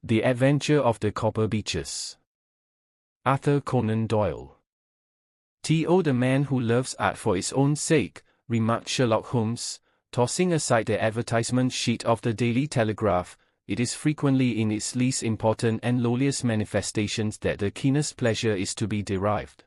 The Adventure of the Copper Beeches. Arthur Conan Doyle. "'T.O. the man who loves art for its own sake," remarked Sherlock Holmes, tossing aside the advertisement sheet of the Daily Telegraph. "It is frequently in its least important and lowliest manifestations that the keenest pleasure is to be derived.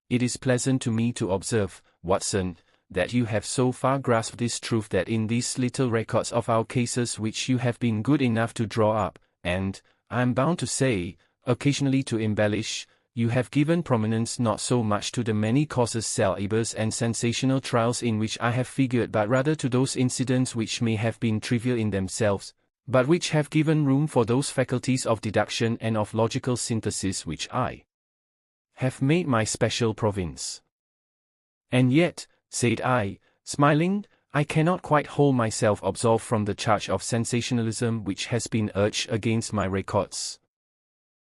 It is pleasant to me to observe, Watson, that you have so far grasped this truth that in these little records of our cases which you have been good enough to draw up, and, I am bound to say, occasionally to embellish, you have given prominence not so much to the many causes célèbres and sensational trials in which I have figured, but rather to those incidents which may have been trivial in themselves, but which have given room for those faculties of deduction and of logical synthesis which I have made my special province. And yet," said I, smiling, "I cannot quite hold myself absolved from the charge of sensationalism which has been urged against my records."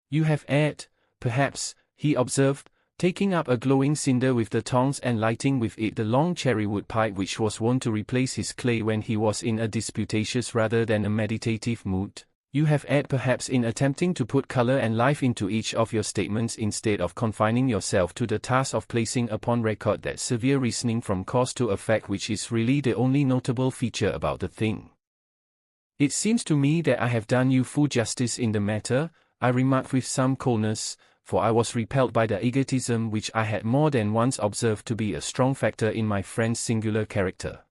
"You have erred, perhaps," he observed, taking up a glowing cinder with the tongs and lighting with it the long cherrywood pipe which was wont to replace his clay when he was in a disputatious rather than a meditative mood. "You have erred perhaps in attempting to put color and life into each of your statements instead of confining yourself to the task of placing upon record that severe reasoning from cause to effect which is really the only notable feature about the thing." "It seems to me that I have done you full justice in the matter," I remarked with some coldness, for I was repelled by the egotism which I had more than once observed to be a strong factor in my friend's singular character.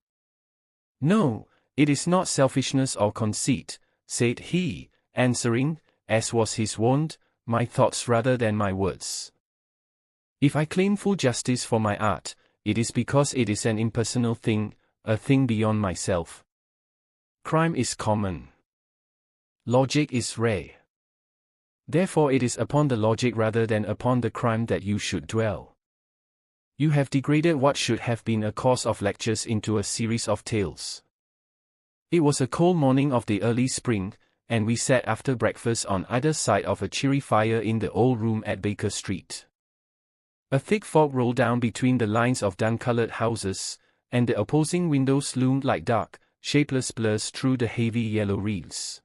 "No, it is not selfishness or conceit," said he, answering, as was his wont, my thoughts rather than my words. "If I claim full justice for my art, it is because it is an impersonal thing, a thing beyond myself. Crime is common. Logic is rare. Therefore it is upon the logic rather than upon the crime that you should dwell. You have degraded what should have been a course of lectures into a series of tales." It was a cold morning of the early spring, and we sat after breakfast on either side of a cheery fire in the old room at Baker Street. A thick fog rolled down between the lines of dun-colored houses, and the opposing windows loomed like dark, shapeless blurs through the heavy yellow reeds.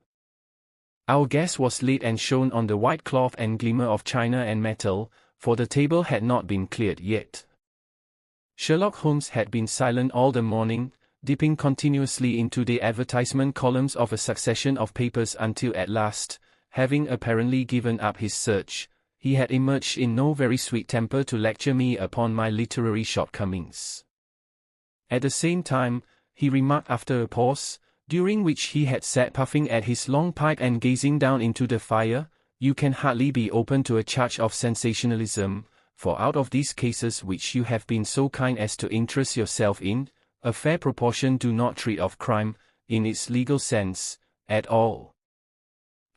Our guest was late and shone on the white cloth and glimmer of china and metal, for the table had not been cleared yet. Sherlock Holmes had been silent all the morning, dipping continuously into the advertisement columns of a succession of papers until at last, having apparently given up his search, he had emerged in no very sweet temper to lecture me upon my literary shortcomings. At the same time, he remarked after a pause, during which he had sat puffing at his long pipe and gazing down into the fire, "You can hardly be open to a charge of sensationalism, for out of these cases which you have been so kind as to interest yourself in, a fair proportion do not treat of crime, in its legal sense, at all.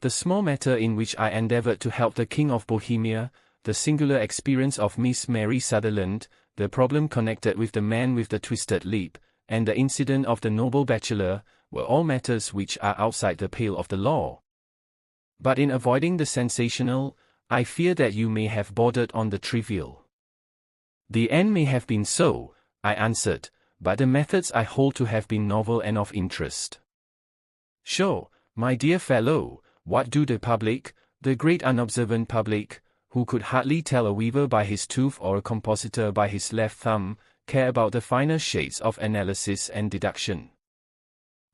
The small matter in which I endeavored to help the King of Bohemia, the singular experience of Miss Mary Sutherland, the problem connected with the man with the twisted lip, and the incident of the noble bachelor, were all matters which are outside the pale of the law. But in avoiding the sensational, I fear that you may have bordered on the trivial." "The end may have been so," I answered, "but the methods I hold to have been novel and of interest." "Sure, my dear fellow, what do the public, the great unobservant public, who could hardly tell a weaver by his tooth or a compositor by his left thumb, care about the finer shades of analysis and deduction?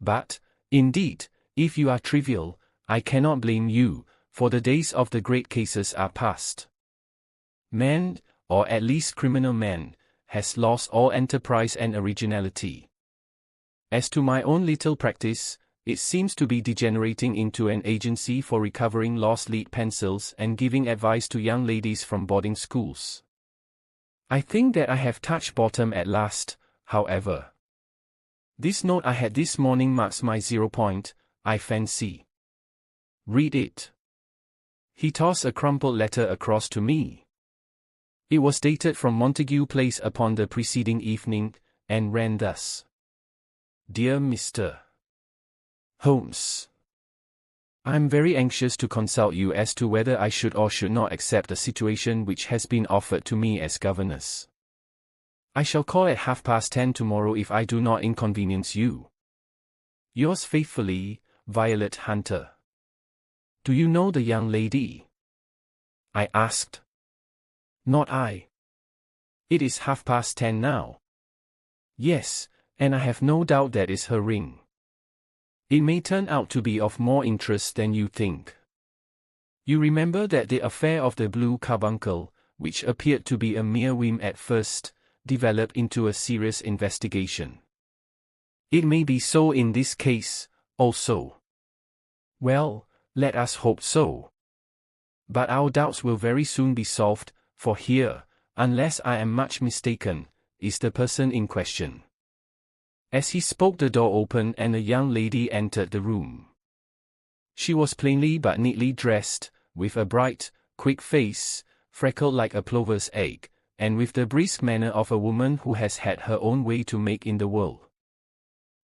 But, indeed, if you are trivial, I cannot blame you, for the days of the great cases are past. Man, or at least criminal man, has lost all enterprise and originality. As to my own little practice, it seems to be degenerating into an agency for recovering lost lead pencils and giving advice to young ladies from boarding schools. I think that I have touched bottom at last, however. This note I had this morning marks my 0 point, I fancy. Read it." He tossed a crumpled letter across to me. It was dated from Montague Place upon the preceding evening, and ran thus. "Dear Mr. Holmes, I am very anxious to consult you as to whether I should or should not accept the situation which has been offered to me as governess. I shall call at 10:30 tomorrow if I do not inconvenience you. Yours faithfully, Violet Hunter." Do you know the young lady? I asked. Not I. It is 10:30 now. Yes, and I have no doubt that is her ring. It may turn out to be of more interest than you think. You remember that the affair of the blue carbuncle, which appeared to be a mere whim at first, developed into a serious investigation. It may be so in this case, also. Well, let us hope so. But our doubts will very soon be solved, for here, unless I am much mistaken, is the person in question. As he spoke, the door opened and a young lady entered the room. She was plainly but neatly dressed, with a bright, quick face, freckled like a plover's egg, and with the brisk manner of a woman who has had her own way to make in the world.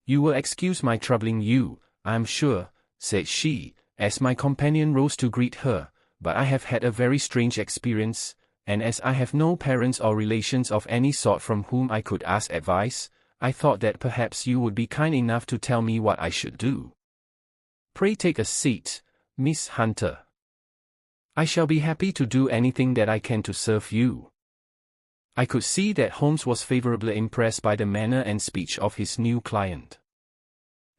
You will excuse my troubling you, I am sure, said she, as my companion rose to greet her, but I have had a very strange experience, and as I have no parents or relations of any sort from whom I could ask advice, I thought that perhaps you would be kind enough to tell me what I should do. Pray take a seat, Miss Hunter. I shall be happy to do anything that I can to serve you. I could see that Holmes was favorably impressed by the manner and speech of his new client.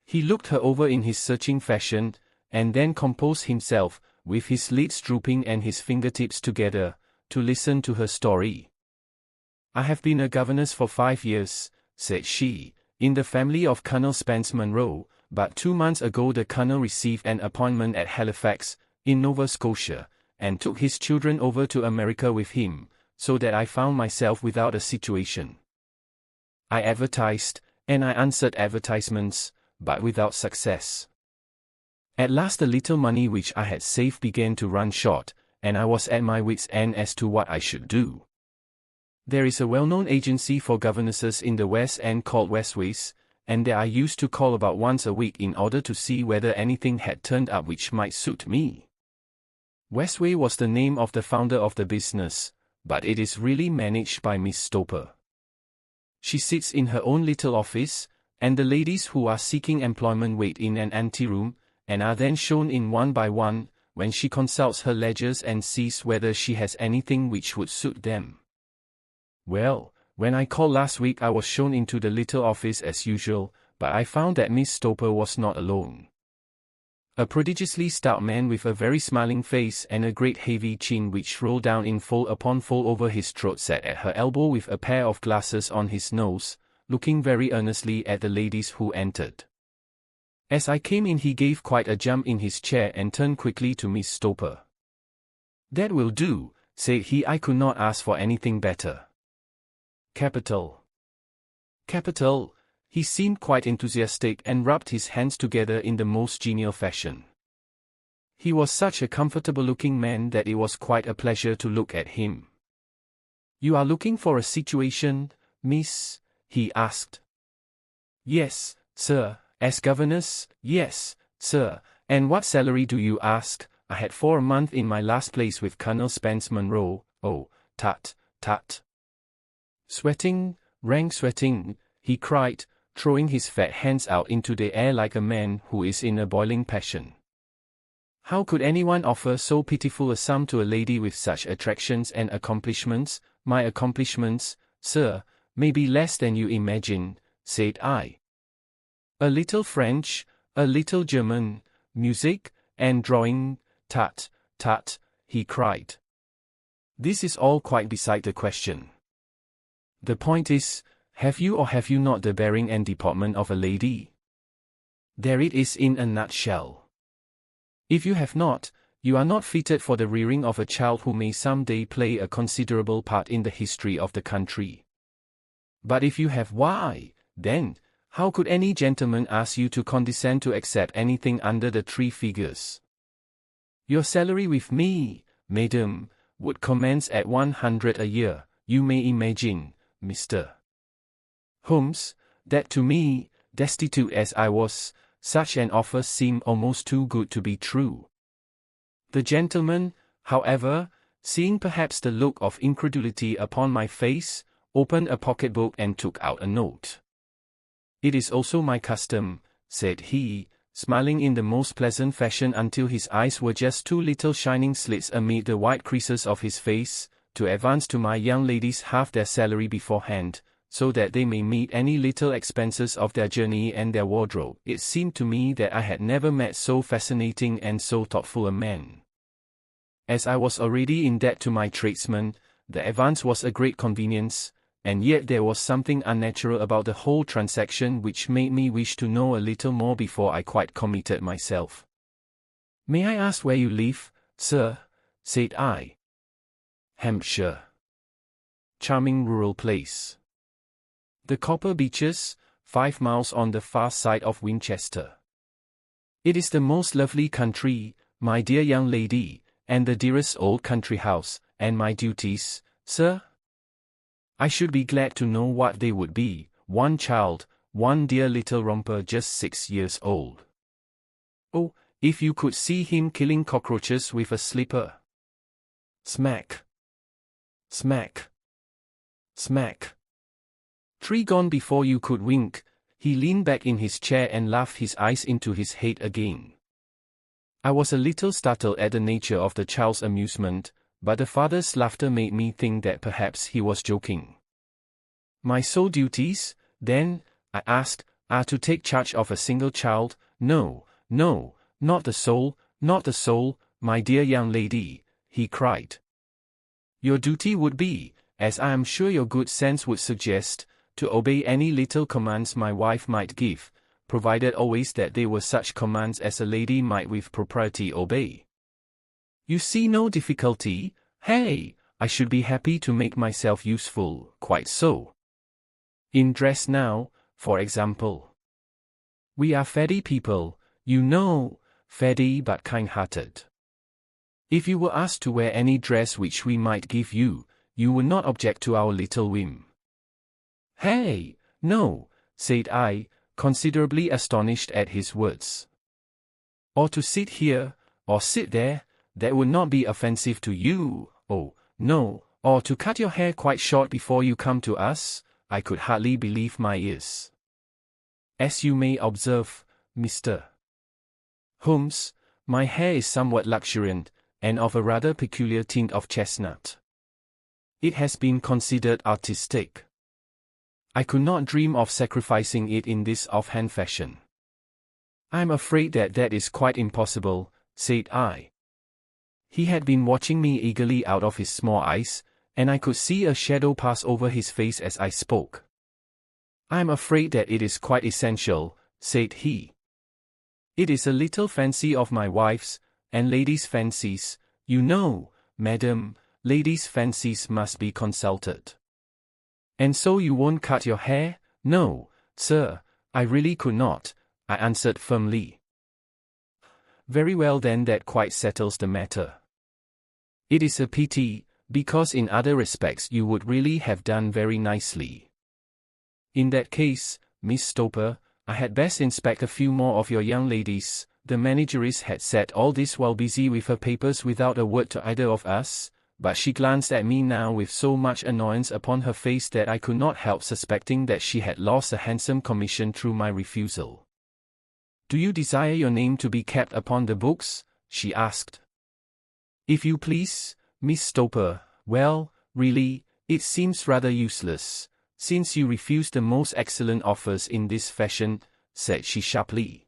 He looked her over in his searching fashion, and then composed himself, with his lids drooping and his fingertips together, to listen to her story. I have been a governess for 5 years, said she, in the family of Colonel Spence Monroe, but 2 months ago the Colonel received an appointment at Halifax, in Nova Scotia, and took his children over to America with him, so that I found myself without a situation. I advertised, and I answered advertisements, but without success. At last the little money which I had saved began to run short, and I was at my wits' end as to what I should do. There is a well-known agency for governesses in the West End called Westways, and there I used to call about once a week in order to see whether anything had turned up which might suit me. Westway was the name of the founder of the business, but it is really managed by Miss Stoper. She sits in her own little office, and the ladies who are seeking employment wait in an anteroom, and are then shown in one by one, when she consults her ledgers and sees whether she has anything which would suit them. Well, when I called last week I was shown into the little office as usual, but I found that Miss Stoper was not alone. A prodigiously stout man with a very smiling face and a great heavy chin which rolled down in fold upon fold over his throat sat at her elbow with a pair of glasses on his nose, looking very earnestly at the ladies who entered. As I came in he gave quite a jump in his chair and turned quickly to Miss Stoper. "That will do," said he. "I could not ask for anything better." "Capital. Capital." He seemed quite enthusiastic and rubbed his hands together in the most genial fashion. He was such a comfortable-looking man that it was quite a pleasure to look at him. "You are looking for a situation, miss?" he asked. "Yes, sir. As governess, yes, sir. And what salary do you ask? I had 4 a month in my last place with Colonel Spence Monroe." "Oh, tut, tut." "Sweating, rank sweating," he cried, throwing his fat hands out into the air like a man who is in a boiling passion. "How could anyone offer so pitiful a sum to a lady with such attractions and accomplishments? My accomplishments, sir, may be less than you imagine," said I. "A little French, a little German, music, and drawing." "Tut, tut," he cried. "This is all quite beside the question. The point is, have you or have you not the bearing and deportment of a lady? There it is in a nutshell. If you have not, you are not fitted for the rearing of a child who may some day play a considerable part in the history of the country. But if you have, why, then, how could any gentleman ask you to condescend to accept anything under the 3 figures? Your salary with me, madam, would commence at 100 a year, you may imagine, Mr. Holmes, that to me, destitute as I was, such an offer seemed almost too good to be true. The gentleman, however, seeing perhaps the look of incredulity upon my face, opened a pocketbook and took out a note. "It is also my custom," said he, smiling in the most pleasant fashion until his eyes were just two little shining slits amid the white creases of his face, to advance to my young ladies half their salary beforehand, so that they may meet any little expenses of their journey and their wardrobe. It seemed to me that I had never met so fascinating and so thoughtful a man. As I was already in debt to my tradesman, the advance was a great convenience, and yet there was something unnatural about the whole transaction which made me wish to know a little more before I quite committed myself. "May I ask where you live, sir?" said I. "Hampshire. Charming rural place. The Copper Beeches, 5 miles on the far side of Winchester. It is the most lovely country, my dear young lady, and the dearest old country house, and my duties, sir? I should be glad to know what they would be. One child, one dear little romper just 6 years old. Oh, if you could see him killing cockroaches with a slipper. Smack. Smack. Smack. 3 gone before you could wink." He leaned back in his chair and laughed his eyes into his head again. I was a little startled at the nature of the child's amusement, but the father's laughter made me think that perhaps he was joking. "My sole duties, then," I asked, "are to take charge of a single child?" "No, no, not the sole, my dear young lady," he cried. "Your duty would be, as I am sure your good sense would suggest, to obey any little commands my wife might give, provided always that they were such commands as a lady might with propriety obey. You see no difficulty? Hey, I should be happy to make myself useful, quite so. In dress now, for example. We are faddy people, you know, faddy but kind-hearted. If you were asked to wear any dress which we might give you, you would not object to our little whim." "Hey, no," said I, considerably astonished at his words. "Or to sit here, or sit there, that would not be offensive to you, oh, no, or to cut your hair quite short before you come to us?" I could hardly believe my ears. "As you may observe, Mr. Holmes, my hair is somewhat luxuriant, and of a rather peculiar tint of chestnut. It has been considered artistic. I could not dream of sacrificing it in this offhand fashion." "I'm afraid that is quite impossible," said I. He had been watching me eagerly out of his small eyes, and I could see a shadow pass over his face as I spoke. "I'm afraid that it is quite essential," said he. "It is a little fancy of my wife's, and ladies' fancies, you know, madam, ladies' fancies must be consulted." "And so you won't cut your hair?" "No, sir, I really could not," I answered firmly. "Very well then, that quite settles the matter. It is a pity, because in other respects you would really have done very nicely. In that case, Miss Stoper, I had best inspect a few more of your young ladies." The manageress had said all this while busy with her papers without a word to either of us, but she glanced at me now with so much annoyance upon her face that I could not help suspecting that she had lost a handsome commission through my refusal. "Do you desire your name to be kept upon the books?" she asked. "If you please, Miss Stoper. Well, really, it seems rather useless, since you refuse the most excellent offers in this fashion," said she sharply.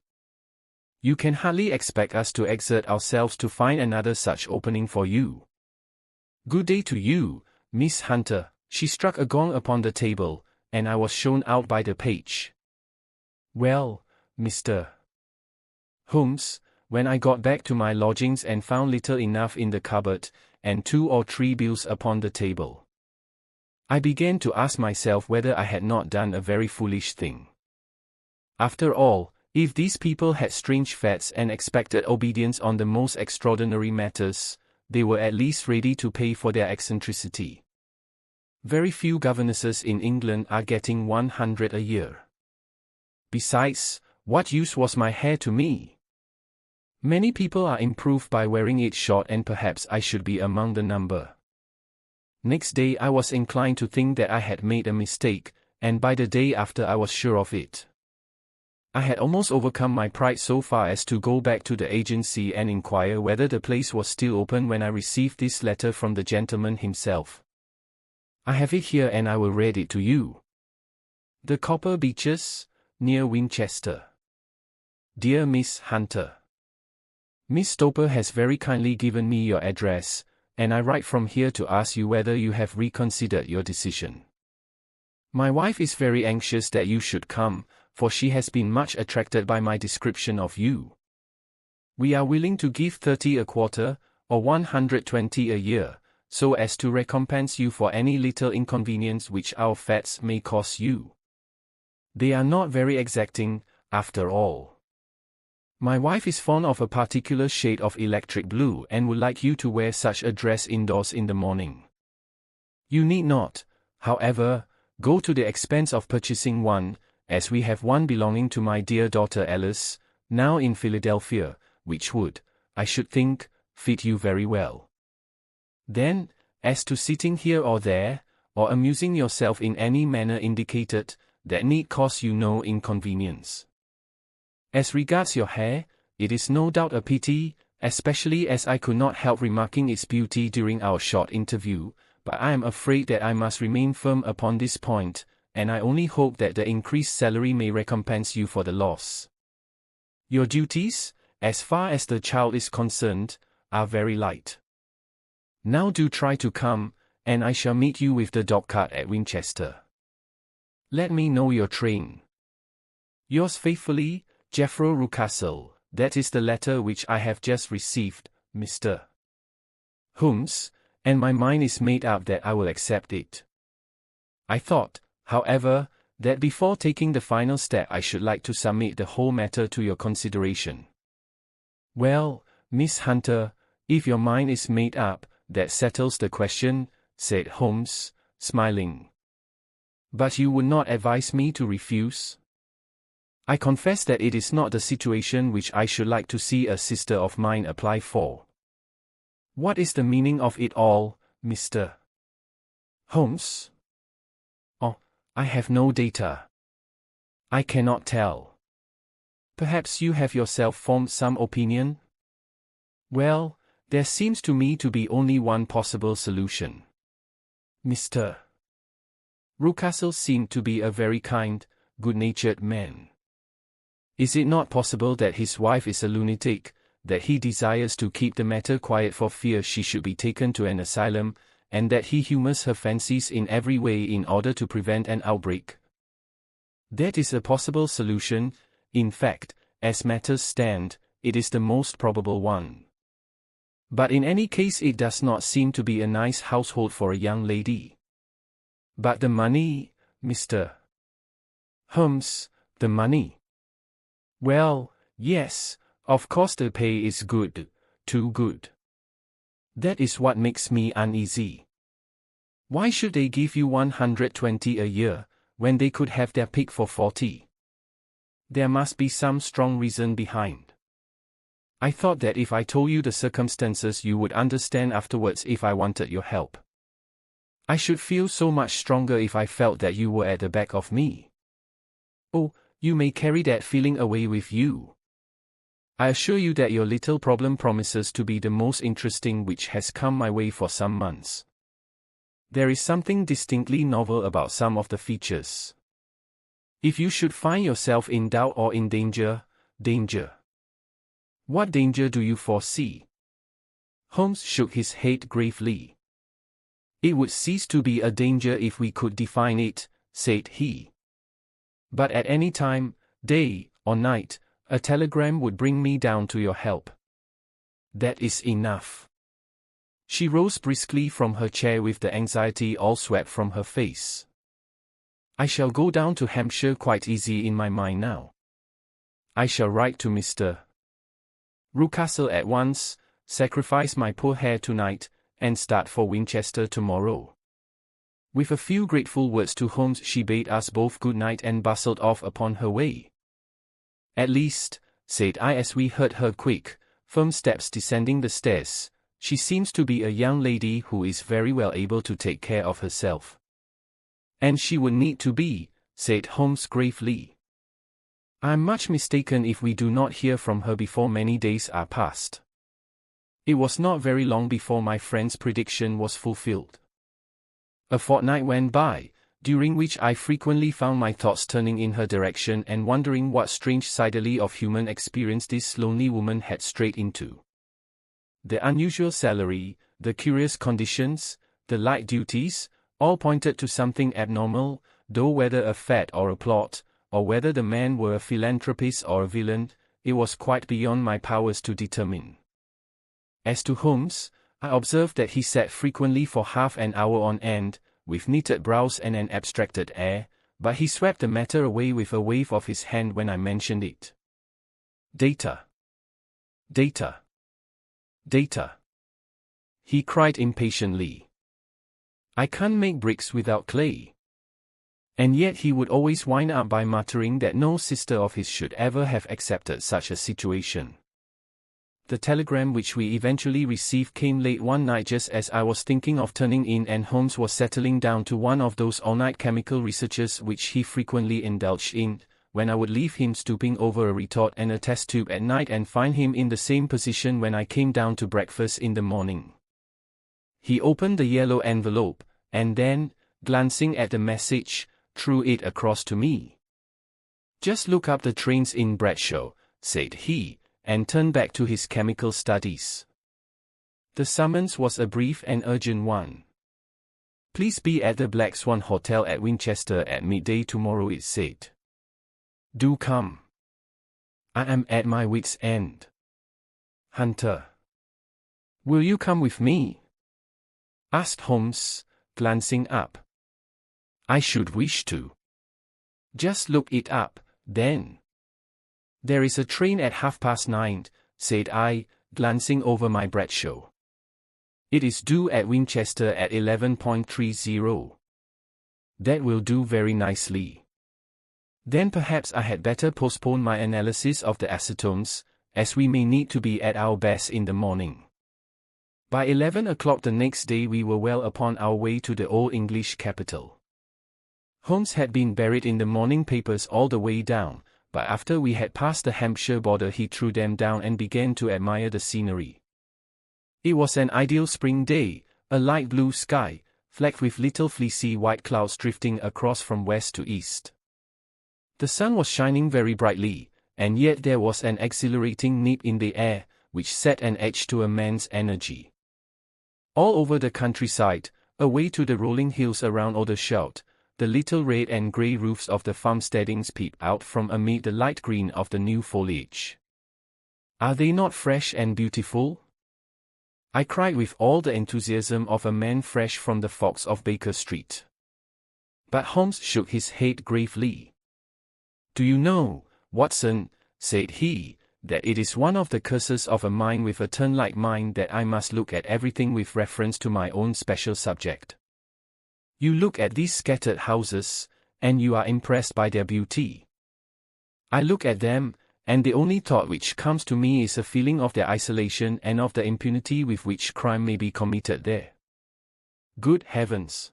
"You can hardly expect us to exert ourselves to find another such opening for you. Good day to you, Miss Hunter." She struck a gong upon the table, and I was shown out by the page. Well, Mr. Holmes, when I got back to my lodgings and found little enough in the cupboard, and 2 or 3 bills upon the table, I began to ask myself whether I had not done a very foolish thing. After all, if these people had strange fads and expected obedience on the most extraordinary matters, they were at least ready to pay for their eccentricity. Very few governesses in England are getting 100 a year. Besides, what use was my hair to me? Many people are improved by wearing it short, and perhaps I should be among the number. Next day I was inclined to think that I had made a mistake, and by the day after I was sure of it. I had almost overcome my pride so far as to go back to the agency and inquire whether the place was still open when I received this letter from the gentleman himself. I have it here and I will read it to you. The Copper Beeches, near Winchester. Dear Miss Hunter, Miss Stoper has very kindly given me your address, and I write from here to ask you whether you have reconsidered your decision. My wife is very anxious that you should come, for she has been much attracted by my description of you. We are willing to give 30 a quarter, or 120 a year, so as to recompense you for any little inconvenience which our fads may cause you. They are not very exacting, after all. My wife is fond of a particular shade of electric blue and would like you to wear such a dress indoors in the morning. You need not, however, go to the expense of purchasing one, as we have one belonging to my dear daughter Alice, now in Philadelphia, which would, I should think, fit you very well. Then, as to sitting here or there, or amusing yourself in any manner indicated, that need cause you no inconvenience. As regards your hair, it is no doubt a pity, especially as I could not help remarking its beauty during our short interview, but I am afraid that I must remain firm upon this point, and I only hope that the increased salary may recompense you for the loss. Your duties, as far as the child is concerned, are very light. Now do try to come, and I shall meet you with the dogcart at Winchester. Let me know your train. Yours faithfully, Jeffro Rucastle. That is the letter which I have just received, Mr. Holmes, and my mind is made up that I will accept it. I thought, however, that before taking the final step I should like to submit the whole matter to your consideration. Well, Miss Hunter, if your mind is made up, that settles the question, said Holmes, smiling. But you would not advise me to refuse? I confess that it is not the situation which I should like to see a sister of mine apply for. What is the meaning of it all, Mr. Holmes? Oh, I have no data. I cannot tell. Perhaps you have yourself formed some opinion? Well, there seems to me to be only one possible solution. Mr. Rucastle seemed to be a very kind, good-natured man. Is it not possible that his wife is a lunatic, that he desires to keep the matter quiet for fear she should be taken to an asylum, and that he humors her fancies in every way in order to prevent an outbreak? That is a possible solution. In fact, as matters stand, it is the most probable one. But in any case it does not seem to be a nice household for a young lady. But the money, Mr. Holmes, the money. Well, yes, of course the pay is good, too good. That is what makes me uneasy. Why should they give you 120 a year, when they could have their pick for 40? There must be some strong reason behind. I thought that if I told you the circumstances you would understand afterwards if I wanted your help. I should feel so much stronger if I felt that you were at the back of me. Oh, you may carry that feeling away with you. I assure you that your little problem promises to be the most interesting which has come my way for some months. There is something distinctly novel about some of the features. If you should find yourself in doubt or in danger. What danger do you foresee? Holmes shook his head gravely. It would cease to be a danger if we could define it, said he. But at any time, day or night, a telegram would bring me down to your help. That is enough. She rose briskly from her chair with the anxiety all swept from her face. I shall go down to Hampshire quite easy in my mind now. I shall write to Mr. Rucastle at once, sacrifice my poor hair tonight, and start for Winchester tomorrow. With a few grateful words to Holmes she bade us both good night and bustled off upon her way. At least, said I as we heard her quick, firm steps descending the stairs, she seems to be a young lady who is very well able to take care of herself. And she would need to be, said Holmes gravely. I am much mistaken if we do not hear from her before many days are past. It was not very long before my friend's prediction was fulfilled. A fortnight went by, during which I frequently found my thoughts turning in her direction and wondering what strange sidely of human experience this lonely woman had strayed into. The unusual salary, the curious conditions, the light duties, all pointed to something abnormal, though whether a fad or a plot, or whether the man were a philanthropist or a villain, it was quite beyond my powers to determine. As to Holmes, I observed that he sat frequently for half an hour on end, with knitted brows and an abstracted air, but he swept the matter away with a wave of his hand when I mentioned it. Data. Data. Data. He cried impatiently. I can't make bricks without clay. And yet he would always wind up by muttering that no sister of his should ever have accepted such a situation. The telegram which we eventually received came late one night just as I was thinking of turning in, and Holmes was settling down to one of those all-night chemical researches which he frequently indulged in, when I would leave him stooping over a retort and a test tube at night and find him in the same position when I came down to breakfast in the morning. He opened the yellow envelope, and then, glancing at the message, threw it across to me. "Just look up the trains in Bradshaw," said he, and turned back to his chemical studies. The summons was a brief and urgent one. "Please be at the Black Swan Hotel at Winchester at midday tomorrow," it said. "Do come. I am at my wit's end. Hunter." "Will you come with me?" asked Holmes, glancing up. "I should wish to." "Just look it up, then." "There is a train at 9:30, said I, glancing over my Bradshaw. "It is due at Winchester at 11:30. "That will do very nicely. Then perhaps I had better postpone my analysis of the acetones, as we may need to be at our best in the morning." By 11 o'clock the next day we were well upon our way to the old English capital. Holmes had been buried in the morning papers all the way down, but after we had passed the Hampshire border he threw them down and began to admire the scenery. It was an ideal spring day, a light blue sky, flecked with little fleecy white clouds drifting across from west to east. The sun was shining very brightly, and yet there was an exhilarating nip in the air, which set an edge to a man's energy. All over the countryside, away to the rolling hills around Aldershot, the little red and grey roofs of the farmsteadings peep out from amid the light green of the new foliage. "Are they not fresh and beautiful?" I cried with all the enthusiasm of a man fresh from the fogs of Baker Street. But Holmes shook his head gravely. "Do you know, Watson," said he, "that it is one of the curses of a mind with a turn like mine that I must look at everything with reference to my own special subject. You look at these scattered houses, and you are impressed by their beauty. I look at them, and the only thought which comes to me is a feeling of their isolation and of the impunity with which crime may be committed there." "Good heavens!"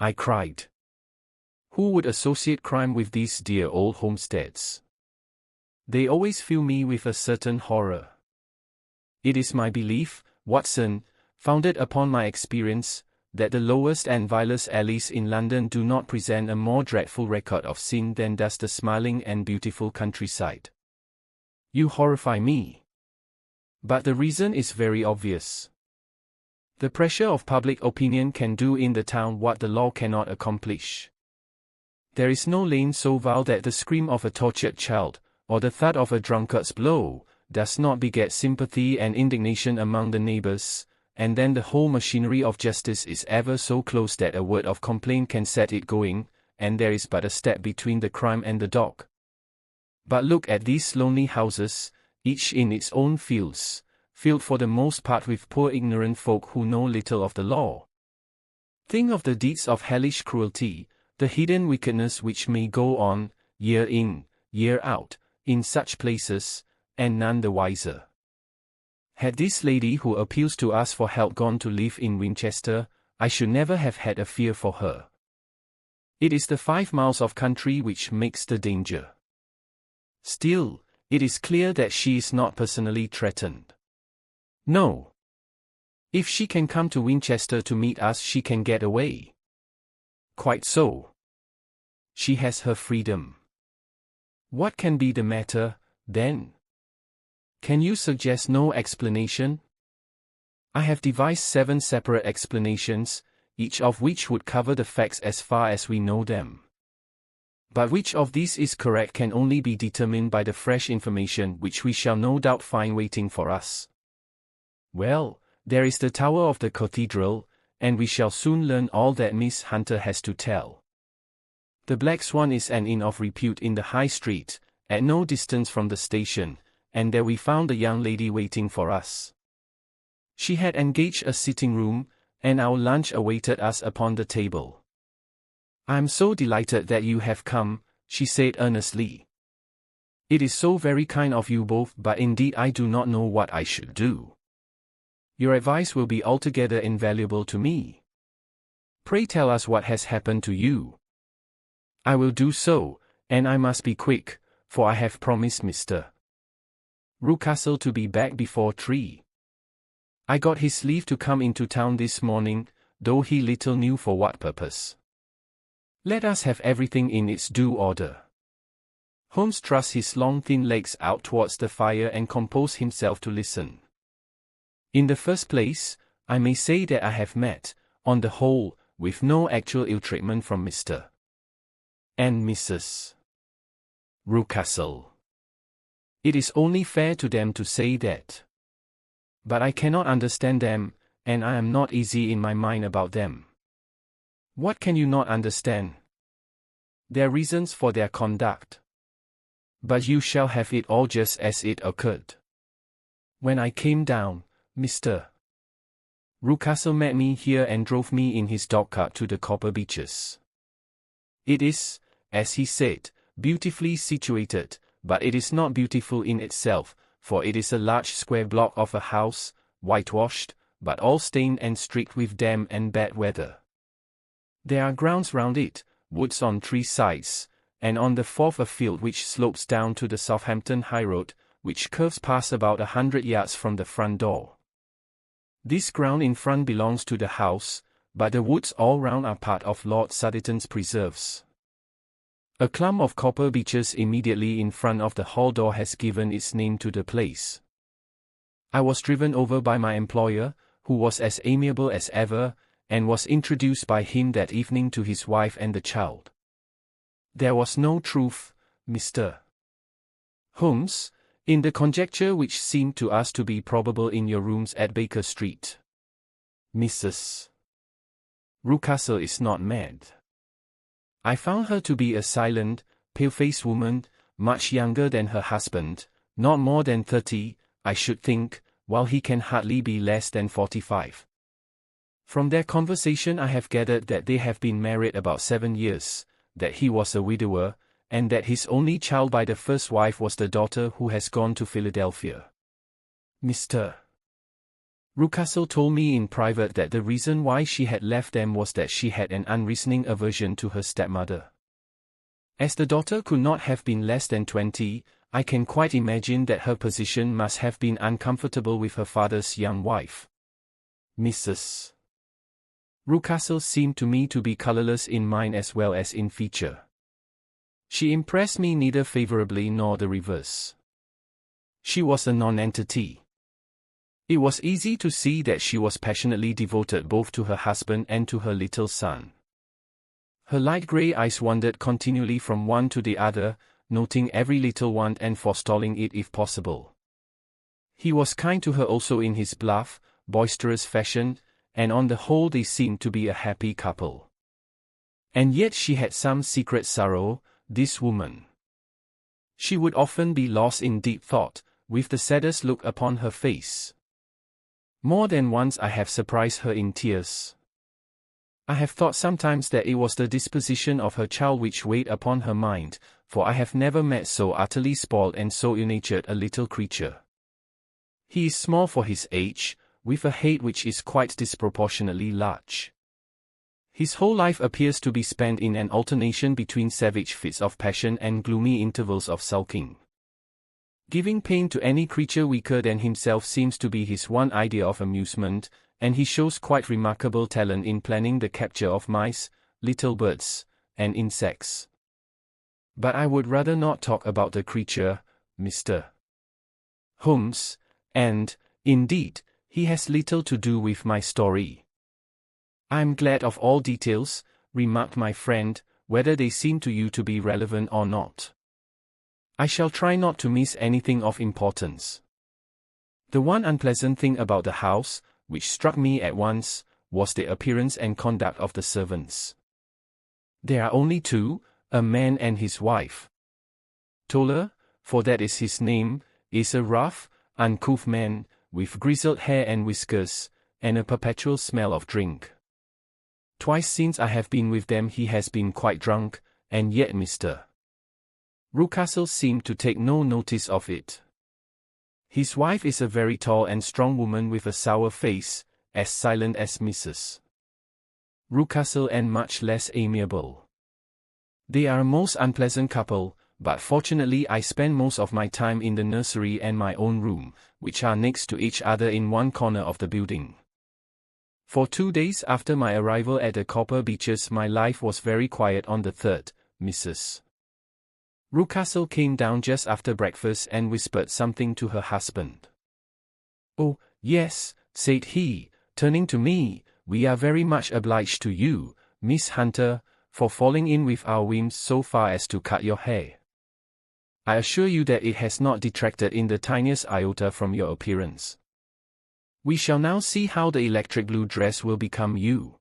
I cried. "Who would associate crime with these dear old homesteads? They always fill me with a certain horror. It is my belief, Watson, founded upon my experience, that the lowest and vilest alleys in London do not present a more dreadful record of sin than does the smiling and beautiful countryside. You horrify me. But the reason is very obvious. The pressure of public opinion can do in the town what the law cannot accomplish. There is no lane so vile that the scream of a tortured child, or the thud of a drunkard's blow, does not beget sympathy and indignation among the neighbors, and then the whole machinery of justice is ever so close that a word of complaint can set it going, and there is but a step between the crime and the dock. But look at these lonely houses, each in its own fields, filled for the most part with poor ignorant folk who know little of the law. Think of the deeds of hellish cruelty, the hidden wickedness which may go on, year in, year out, in such places, and none the wiser. Had this lady who appeals to us for help gone to live in Winchester, I should never have had a fear for her. It is the 5 miles of country which makes the danger. Still, it is clear that she is not personally threatened. No. If she can come to Winchester to meet us, she can get away. Quite so. She has her freedom. What can be the matter, then? Can you suggest no explanation? I have devised 7 separate explanations, each of which would cover the facts as far as we know them. But which of these is correct can only be determined by the fresh information which we shall no doubt find waiting for us. Well, there is the tower of the cathedral, and we shall soon learn all that Miss Hunter has to tell. The Black Swan is an inn of repute in the High Street, at no distance from the station, and there we found the young lady waiting for us. She had engaged a sitting room, and our lunch awaited us upon the table. "I am so delighted that you have come," she said earnestly. "It is so very kind of you both, but indeed I do not know what I should do. Your advice will be altogether invaluable to me. Pray tell us what has happened to you." "I will do so, and I must be quick, for I have promised Mr. Rucastle to be back before 3. I got his leave to come into town this morning, though he little knew for what purpose. Let us have everything in its due order." Holmes thrust his long thin legs out towards the fire and composed himself to listen. "In the first place, I may say that I have met, on the whole, with no actual ill-treatment from Mr. and Mrs. Rucastle. It is only fair to them to say that. But I cannot understand them, and I am not easy in my mind about them." "What can you not understand?" "Their reasons for their conduct." "But you shall have it all just as it occurred. When I came down, Mr. Rucastle met me here and drove me in his dog-cart to the Copper Beeches. It is, as he said, beautifully situated, but it is not beautiful in itself, for it is a large square block of a house, whitewashed, but all stained and streaked with damp and bad weather. There are grounds round it, woods on 3 sides, and on the 4th a field which slopes down to the Southampton High Road, which curves past about 100 yards from the front door. This ground in front belongs to the house, but the woods all round are part of Lord Sutherton's preserves. A clump of copper beeches immediately in front of the hall door has given its name to the place. I was driven over by my employer, who was as amiable as ever, and was introduced by him that evening to his wife and the child. There was no truth, Mr. Holmes, in the conjecture which seemed to us to be probable in your rooms at Baker Street. Mrs. Rucastle is not mad. I found her to be a silent, pale-faced woman, much younger than her husband, not more than 30, I should think, while he can hardly be less than 45. From their conversation I have gathered that they have been married about 7 years, that he was a widower, and that his only child by the first wife was the daughter who has gone to Philadelphia. Mr. Rucastle told me in private that the reason why she had left them was that she had an unreasoning aversion to her stepmother. As the daughter could not have been less than 20, I can quite imagine that her position must have been uncomfortable with her father's young wife. Mrs. Rucastle seemed to me to be colorless in mind as well as in feature. She impressed me neither favorably nor the reverse. She was a nonentity. It was easy to see that she was passionately devoted both to her husband and to her little son. Her light grey eyes wandered continually from one to the other, noting every little want and forestalling it if possible. He was kind to her also in his bluff, boisterous fashion, and on the whole they seemed to be a happy couple. And yet she had some secret sorrow, this woman. She would often be lost in deep thought, with the saddest look upon her face. More than once I have surprised her in tears. I have thought sometimes that it was the disposition of her child which weighed upon her mind, for I have never met so utterly spoiled and so ill-natured a little creature. He is small for his age, with a head which is quite disproportionately large. His whole life appears to be spent in an alternation between savage fits of passion and gloomy intervals of sulking. Giving pain to any creature weaker than himself seems to be his one idea of amusement, and he shows quite remarkable talent in planning the capture of mice, little birds, and insects. But I would rather not talk about the creature, Mr. Holmes, and, indeed, he has little to do with my story. I'm glad of all details, remarked my friend, whether they seem to you to be relevant or not. I shall try not to miss anything of importance. The one unpleasant thing about the house, which struck me at once, was the appearance and conduct of the servants. There are only two, a man and his wife. Toller, for that is his name, is a rough, uncouth man, with grizzled hair and whiskers, and a perpetual smell of drink. Twice since I have been with them he has been quite drunk, and yet Mr. Rucastle seemed to take no notice of it. His wife is a very tall and strong woman with a sour face, as silent as Mrs. Rucastle and much less amiable. They are a most unpleasant couple, but fortunately I spend most of my time in the nursery and my own room, which are next to each other in one corner of the building. For 2 days after my arrival at the Copper Beeches my life was very quiet. On the third, Mrs. Rucastle came down just after breakfast and whispered something to her husband. "Oh, yes," said he, turning to me, "we are very much obliged to you, Miss Hunter, for falling in with our whims so far as to cut your hair. I assure you that it has not detracted in the tiniest iota from your appearance. We shall now see how the electric blue dress will become you.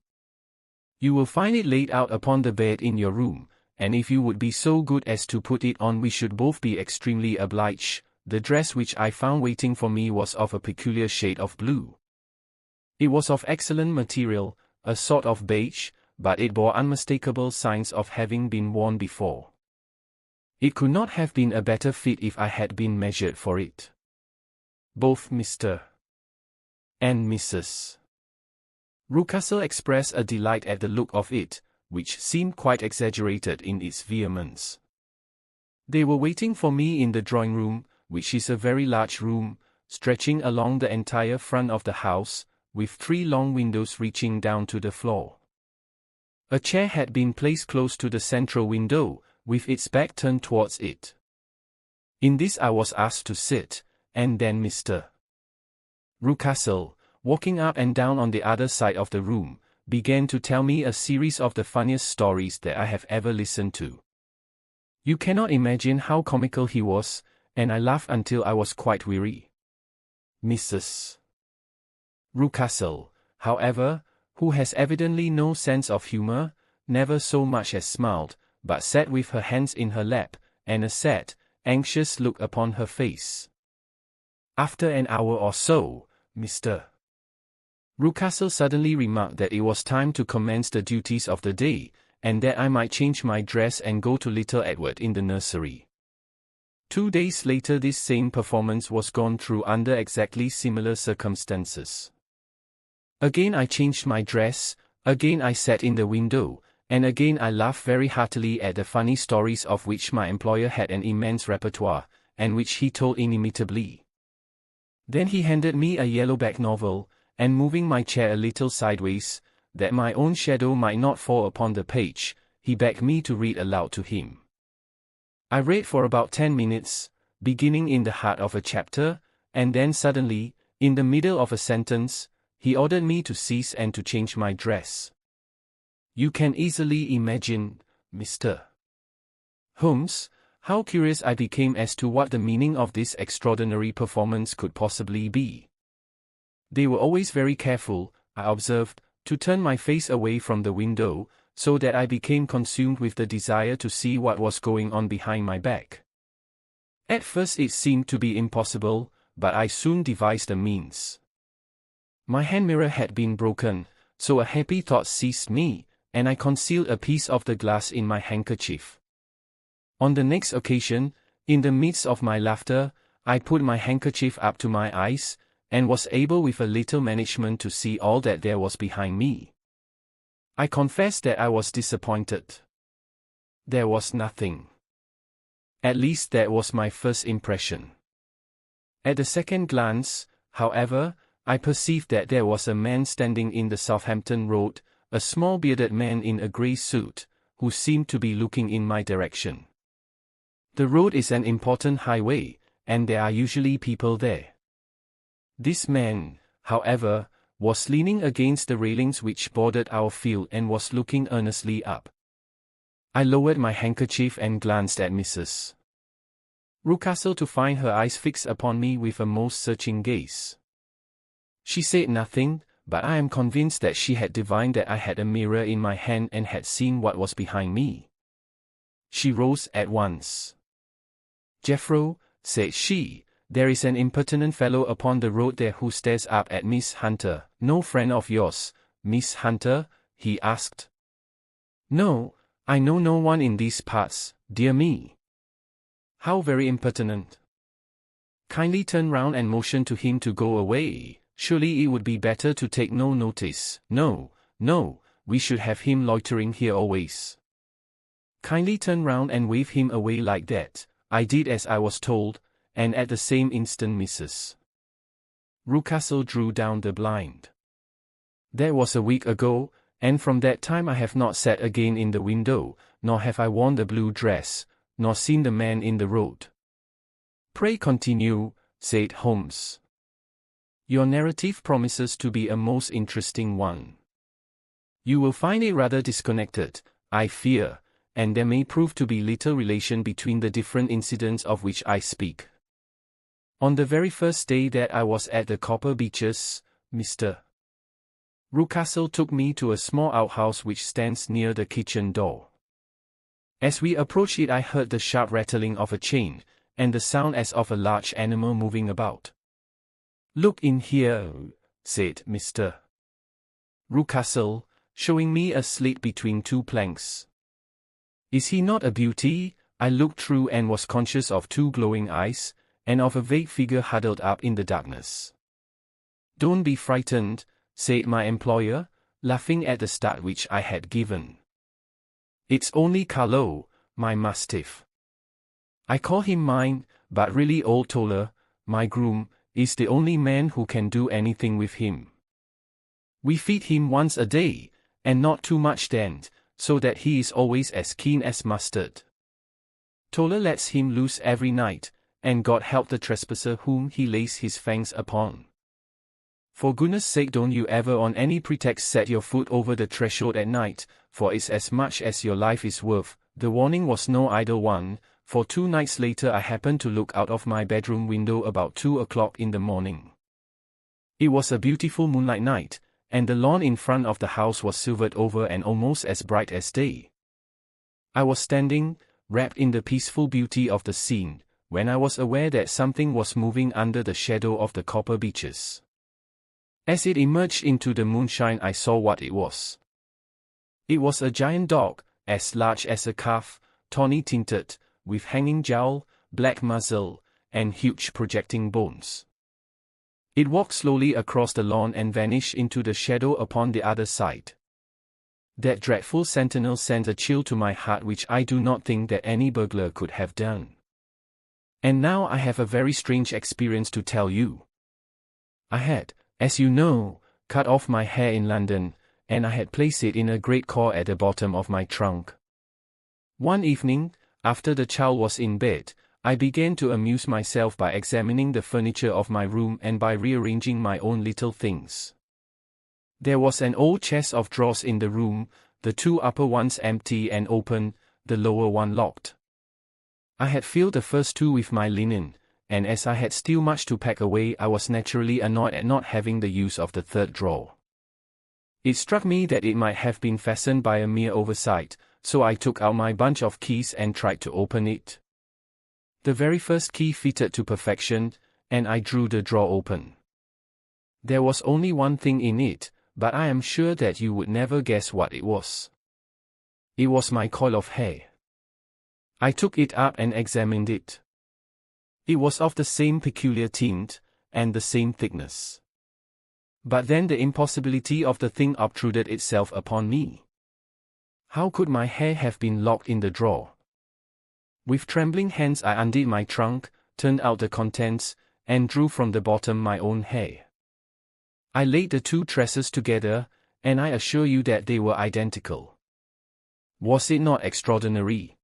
You will find it laid out upon the bed in your room, and if you would be so good as to put it on we should both be extremely obliged." The dress which I found waiting for me was of a peculiar shade of blue. It was of excellent material, a sort of beige, but it bore unmistakable signs of having been worn before. It could not have been a better fit if I had been measured for it. Both Mr. and Mrs. Rucastle expressed a delight at the look of it, which seemed quite exaggerated in its vehemence. They were waiting for me in the drawing-room, which is a very large room, stretching along the entire front of the house, with 3 long windows reaching down to the floor. A chair had been placed close to the central window, with its back turned towards it. In this I was asked to sit, and then Mr. Rucastle, walking up and down on the other side of the room, began to tell me a series of the funniest stories that I have ever listened to. You cannot imagine how comical he was, and I laughed until I was quite weary. Mrs. Rucastle, however, who has evidently no sense of humor, never so much as smiled, but sat with her hands in her lap, and a sad, anxious look upon her face. After an hour or so, Mr. Rucastle suddenly remarked that it was time to commence the duties of the day, and that I might change my dress and go to little Edward in the nursery. 2 days later this same performance was gone through under exactly similar circumstances. Again I changed my dress, again I sat in the window, and again I laughed very heartily at the funny stories of which my employer had an immense repertoire, and which he told inimitably. Then he handed me a yellow-back novel, and moving my chair a little sideways, that my own shadow might not fall upon the page, he begged me to read aloud to him. I read for about 10 minutes, beginning in the heart of a chapter, and then suddenly, in the middle of a sentence, he ordered me to cease and to change my dress. You can easily imagine, Mr. Holmes, how curious I became as to what the meaning of this extraordinary performance could possibly be. They were always very careful, I observed, to turn my face away from the window, so that I became consumed with the desire to see what was going on behind my back. At first it seemed to be impossible, but I soon devised a means. My hand mirror had been broken, so a happy thought seized me, and I concealed a piece of the glass in my handkerchief. On the next occasion, in the midst of my laughter, I put my handkerchief up to my eyes, and was able with a little management to see all that there was behind me. I confess that I was disappointed. There was nothing. At least that was my first impression. At the second glance, however, I perceived that there was a man standing in the Southampton Road, a small bearded man in a grey suit, who seemed to be looking in my direction. The road is an important highway, and there are usually people there. This man, however, was leaning against the railings which bordered our field and was looking earnestly up. I lowered my handkerchief and glanced at Mrs. Rucastle to find her eyes fixed upon me with a most searching gaze. She said nothing, but I am convinced that she had divined that I had a mirror in my hand and had seen what was behind me. She rose at once. "Jeffro," said she, "there is an impertinent fellow upon the road there who stares up at Miss Hunter." "No friend of yours, Miss Hunter?" he asked. "No, I know no one in these parts, dear me." "How very impertinent. Kindly turn round and motion to him to go away. Surely it would be better to take no notice." No, we should have him loitering here always." "Kindly turn round and wave him away like that." I did as I was told, and at the same instant Mrs. Rucastle drew down the blind. That was a week ago, and from that time I have not sat again in the window, nor have I worn the blue dress, nor seen the man in the road. "Pray continue," said Holmes. "Your narrative promises to be a most interesting one. You will find it rather disconnected, I fear, and there may prove to be little relation between the different incidents of which I speak. On the very first day that I was at the Copper Beeches, Mr. Rucastle took me to a small outhouse which stands near the kitchen door. As we approached it I heard the sharp rattling of a chain, and the sound as of a large animal moving about. "Look in here," said Mr. Rucastle, showing me a slit between two planks. "Is he not a beauty?" I looked through and was conscious of two glowing eyes, and of a vague figure huddled up in the darkness. "Don't be frightened," said my employer, laughing at the start which I had given. "It's only Carlo, my mastiff. I call him mine, but really old Toller, my groom, is the only man who can do anything with him. We feed him once a day, and not too much then, so that he is always as keen as mustard. Toller lets him loose every night, and God help the trespasser whom he lays his fangs upon. For goodness sake don't you ever on any pretext set your foot over the threshold at night, for it's as much as your life is worth." The warning was no idle one, for 2 nights later I happened to look out of my bedroom window about 2 o'clock in the morning. It was a beautiful moonlight night, and the lawn in front of the house was silvered over and almost as bright as day. I was standing, wrapped in the peaceful beauty of the scene, when I was aware that something was moving under the shadow of the Copper Beeches. As it emerged into the moonshine I saw what it was. It was a giant dog, as large as a calf, tawny tinted, with hanging jowl, black muzzle, and huge projecting bones. It walked slowly across the lawn and vanished into the shadow upon the other side. That dreadful sentinel sent a chill to my heart which I do not think that any burglar could have done. And now I have a very strange experience to tell you. I had, as you know, cut off my hair in London, and I had placed it in a great core at the bottom of my trunk. One evening, after the child was in bed, I began to amuse myself by examining the furniture of my room and by rearranging my own little things. There was an old chest of drawers in the room, the 2 upper ones empty and open, the lower one locked. I had filled the first 2 with my linen, and as I had still much to pack away I was naturally annoyed at not having the use of the 3rd drawer. It struck me that it might have been fastened by a mere oversight, so I took out my bunch of keys and tried to open it. The very first key fitted to perfection, and I drew the drawer open. There was only one thing in it, but I am sure that you would never guess what it was. It was my coil of hair. I took it up and examined it. It was of the same peculiar tint, and the same thickness. But then the impossibility of the thing obtruded itself upon me. How could my hair have been locked in the drawer? With trembling hands I undid my trunk, turned out the contents, and drew from the bottom my own hair. I laid the two tresses together, and I assure you that they were identical. Was it not extraordinary?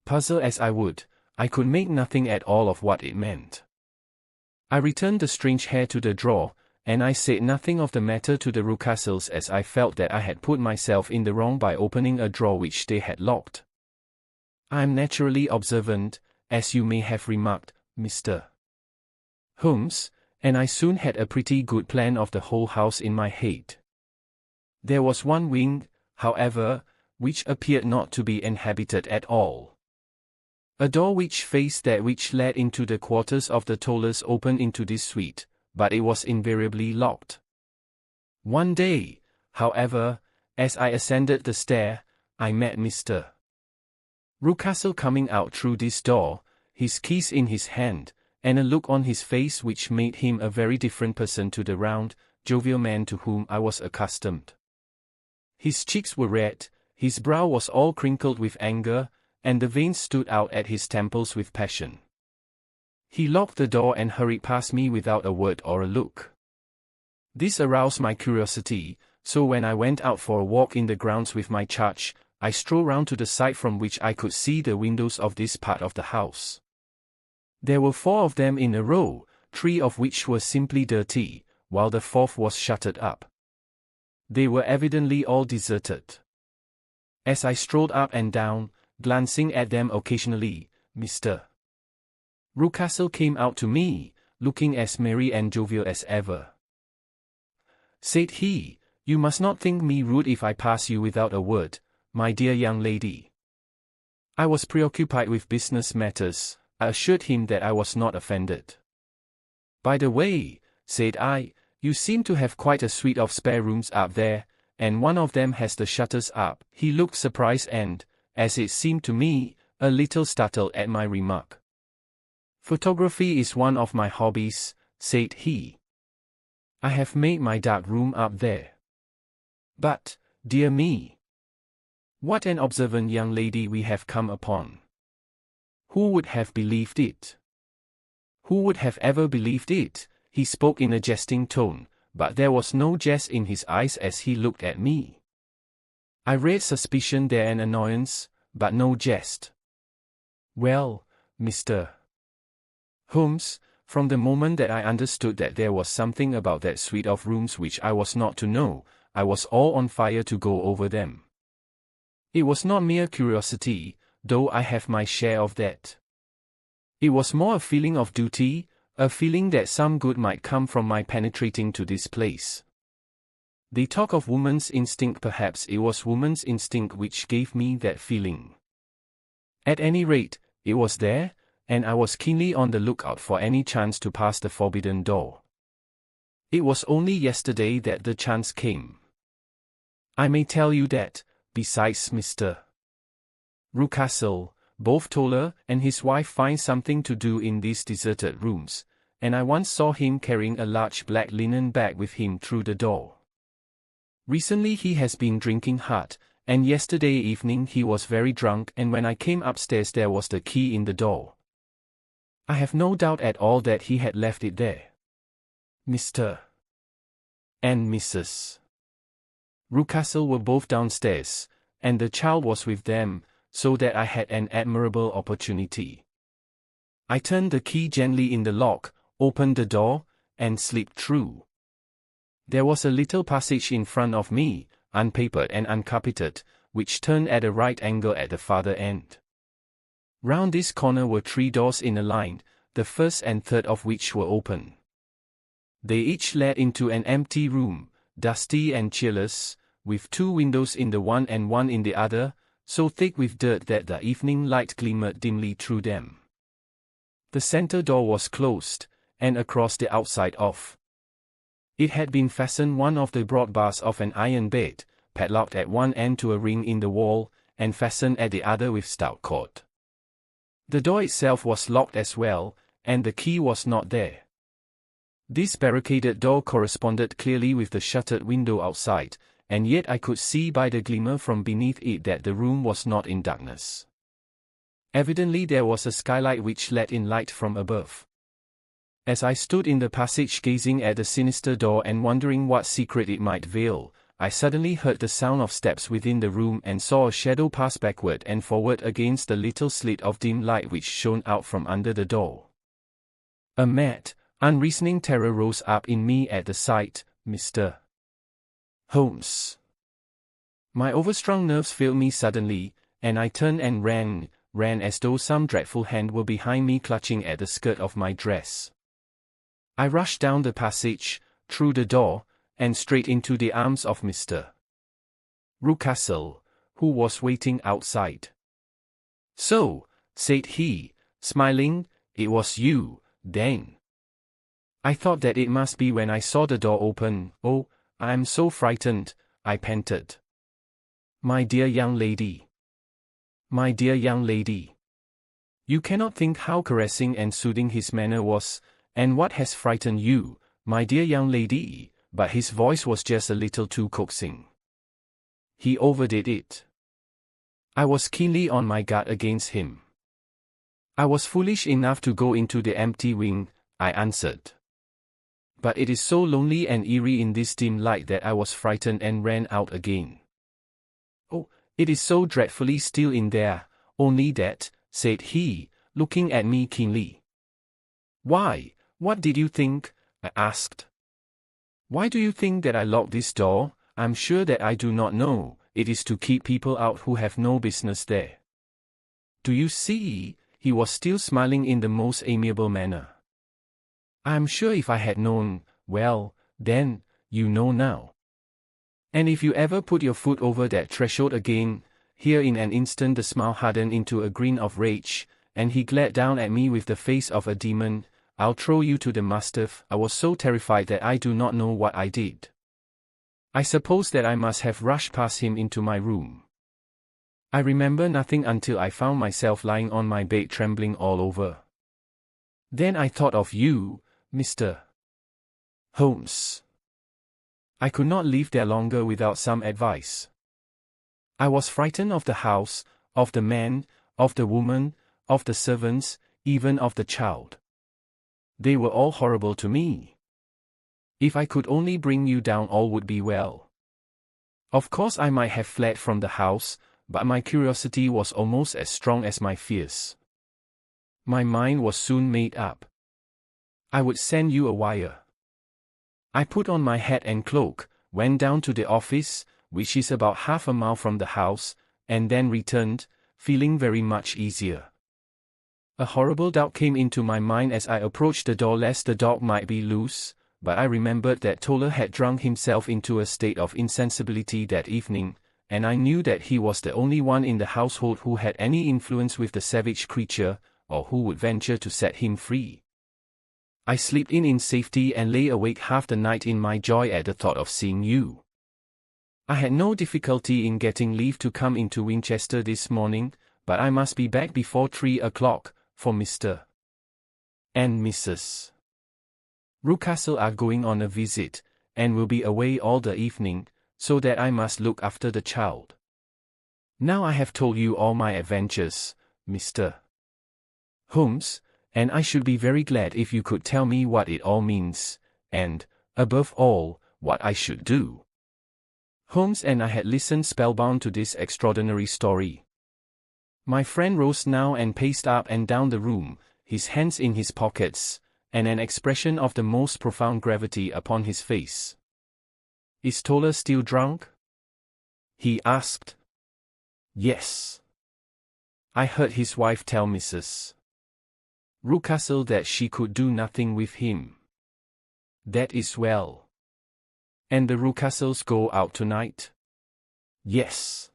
Puzzle as I would, I could make nothing at all of what it meant. I returned the strange hair to the drawer, and I said nothing of the matter to the Rucastles, as I felt that I had put myself in the wrong by opening a drawer which they had locked. I am naturally observant, as you may have remarked, Mr. Holmes, and I soon had a pretty good plan of the whole house in my head. There was one wing, however, which appeared not to be inhabited at all. A door which faced that which led into the quarters of the tollers opened into this suite, but it was invariably locked. One day, however, as I ascended the stair, I met Mr. Rucastle coming out through this door, his keys in his hand, and a look on his face which made him a very different person to the round, jovial man to whom I was accustomed. His cheeks were red, his brow was all crinkled with anger, and the veins stood out at his temples with passion. He locked the door and hurried past me without a word or a look. This aroused my curiosity, so when I went out for a walk in the grounds with my charge, I strolled round to the side from which I could see the windows of this part of the house. There were 4 of them in a row, 3 of which were simply dirty, while the 4th was shuttered up. They were evidently all deserted. As I strolled up and down, glancing at them occasionally, Mr. Rucastle came out to me, looking as merry and jovial as ever. Said he, "You must not think me rude if I pass you without a word, my dear young lady." I was preoccupied with business matters. I assured him that I was not offended. "By the way," said I, "you seem to have quite a suite of spare rooms up there, and one of them has the shutters up." He looked surprised and, as it seemed to me, a little startled at my remark. "Photography is one of my hobbies," said he. "I have made my dark room up there. But, dear me, what an observant young lady we have come upon. Who would have believed it? Who would have ever believed it?" He spoke in a jesting tone, but there was no jest in his eyes as he looked at me. I read suspicion there and annoyance, but no jest. "Well, Mr. Holmes, from the moment that I understood that there was something about that suite of rooms which I was not to know, I was all on fire to go over them. It was not mere curiosity, though I have my share of that. It was more a feeling of duty, a feeling that some good might come from my penetrating to this place. They talk of woman's instinct, perhaps it was woman's instinct which gave me that feeling. At any rate, it was there, and I was keenly on the lookout for any chance to pass the forbidden door. It was only yesterday that the chance came. I may tell you that, besides Mr. Rucastle, both Toller and his wife find something to do in these deserted rooms, and I once saw him carrying a large black linen bag with him through the door. Recently he has been drinking hard, and yesterday evening he was very drunk, and when I came upstairs there was the key in the door. I have no doubt at all that he had left it there. Mr. and Mrs. Rucastle were both downstairs, and the child was with them, so that I had an admirable opportunity. I turned the key gently in the lock, opened the door, and slipped through. There was a little passage in front of me, unpapered and uncarpeted, which turned at a right angle at the farther end. Round this corner were 3 doors in a line, the first and third of which were open. They each led into an empty room, dusty and cheerless, with 2 windows in the one and one in the other, so thick with dirt that the evening light glimmered dimly through them. The center door was closed, and across the outside of it had been fastened one of the broad bars of an iron bed, padlocked at one end to a ring in the wall, and fastened at the other with stout cord. The door itself was locked as well, and the key was not there. This barricaded door corresponded clearly with the shuttered window outside, and yet I could see by the glimmer from beneath it that the room was not in darkness. Evidently there was a skylight which let in light from above. As I stood in the passage gazing at the sinister door and wondering what secret it might veil, I suddenly heard the sound of steps within the room and saw a shadow pass backward and forward against the little slit of dim light which shone out from under the door. A mad, unreasoning terror rose up in me at the sight. Mr. Holmes. My overstrung nerves failed me suddenly, and I turned and ran as though some dreadful hand were behind me clutching at the skirt of my dress. I rushed down the passage, through the door, and straight into the arms of Mr. Rucastle, who was waiting outside. "So," said he, smiling, "it was you, then." I thought that it must be when I saw the door open. "Oh, I am so frightened," I panted. "My dear young lady. My dear young lady." You cannot think how caressing and soothing his manner was. "And what has frightened you, my dear young lady?" But his voice was just a little too coaxing. He overdid it. I was keenly on my guard against him. "I was foolish enough to go into the empty wing," I answered. "But it is so lonely and eerie in this dim light that I was frightened and ran out again." "Oh, it is so dreadfully still in there, only that," said he, looking at me keenly. "Why, what did you think?" I asked. "Why do you think that I locked this door? I'm sure that I do not know. It is to keep people out who have no business there. Do you see?" He was still smiling in the most amiable manner. "I am sure if I had known, well, then, you know now. And if you ever put your foot over that threshold again," here in an instant the smile hardened into a grin of rage, and he glared down at me with the face of a demon, "I'll throw you to the mastiff." I was so terrified that I do not know what I did. I suppose that I must have rushed past him into my room. I remember nothing until I found myself lying on my bed trembling all over. Then I thought of you, Mr. Holmes. I could not live there longer without some advice. I was frightened of the house, of the man, of the woman, of the servants, even of the child. They were all horrible to me. If I could only bring you down, all would be well. Of course I might have fled from the house, but my curiosity was almost as strong as my fears. My mind was soon made up. I would send you a wire. I put on my hat and cloak, went down to the office, which is about half a mile from the house, and then returned, feeling very much easier. A horrible doubt came into my mind as I approached the door lest the dog might be loose, but I remembered that Toller had drunk himself into a state of insensibility that evening, and I knew that he was the only one in the household who had any influence with the savage creature, or who would venture to set him free. I slipped in safety and lay awake half the night in my joy at the thought of seeing you. I had no difficulty in getting leave to come into Winchester this morning, but I must be back before 3 o'clock, for Mr. and Mrs. Rucastle are going on a visit, and will be away all the evening, so that I must look after the child. Now I have told you all my adventures, Mr. Holmes, and I should be very glad if you could tell me what it all means, and, above all, what I should do. Holmes and I had listened spellbound to this extraordinary story. My friend rose now and paced up and down the room, his hands in his pockets, and an expression of the most profound gravity upon his face. "Is Toller still drunk?" he asked. "Yes. I heard his wife tell Mrs. Rucastle that she could do nothing with him." "That is well. And the Rucastles go out tonight?" "Yes."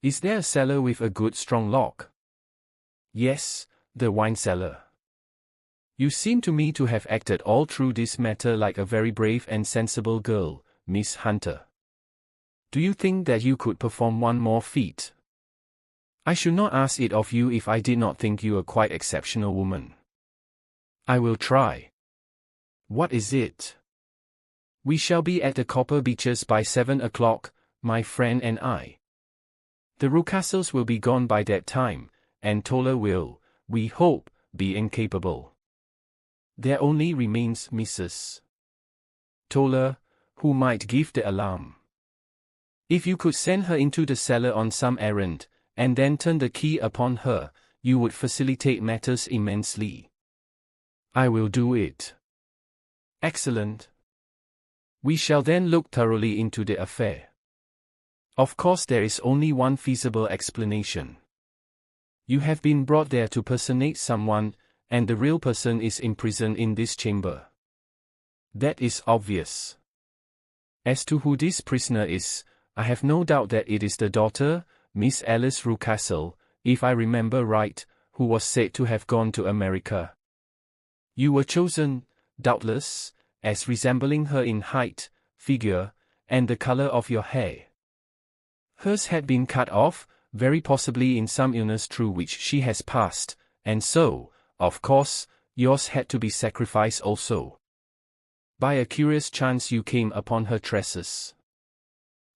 "Is there a cellar with a good strong lock?" "Yes, the wine cellar." "You seem to me to have acted all through this matter like a very brave and sensible girl, Miss Hunter. Do you think that you could perform one more feat?" "I should not ask it of you if I did not think you a quite exceptional woman." "I will try." "What is it?" "We shall be at the Copper Beeches by 7 o'clock, my friend and I. The Rucastles will be gone by that time, and Toller will, we hope, be incapable." There only remains Mrs. Toller, who might give the alarm. If you could send her into the cellar on some errand, and then turn the key upon her, you would facilitate matters immensely. I will do it. Excellent. We shall then look thoroughly into the affair. Of course, there is only one feasible explanation. You have been brought there to personate someone, and the real person is imprisoned in this chamber. That is obvious. As to who this prisoner is, I have no doubt that it is the daughter, Miss Alice Rucastle, if I remember right, who was said to have gone to America. You were chosen, doubtless, as resembling her in height, figure, and the color of your hair. Hers had been cut off, very possibly in some illness through which she has passed, and so, of course, yours had to be sacrificed also. By a curious chance you came upon her tresses.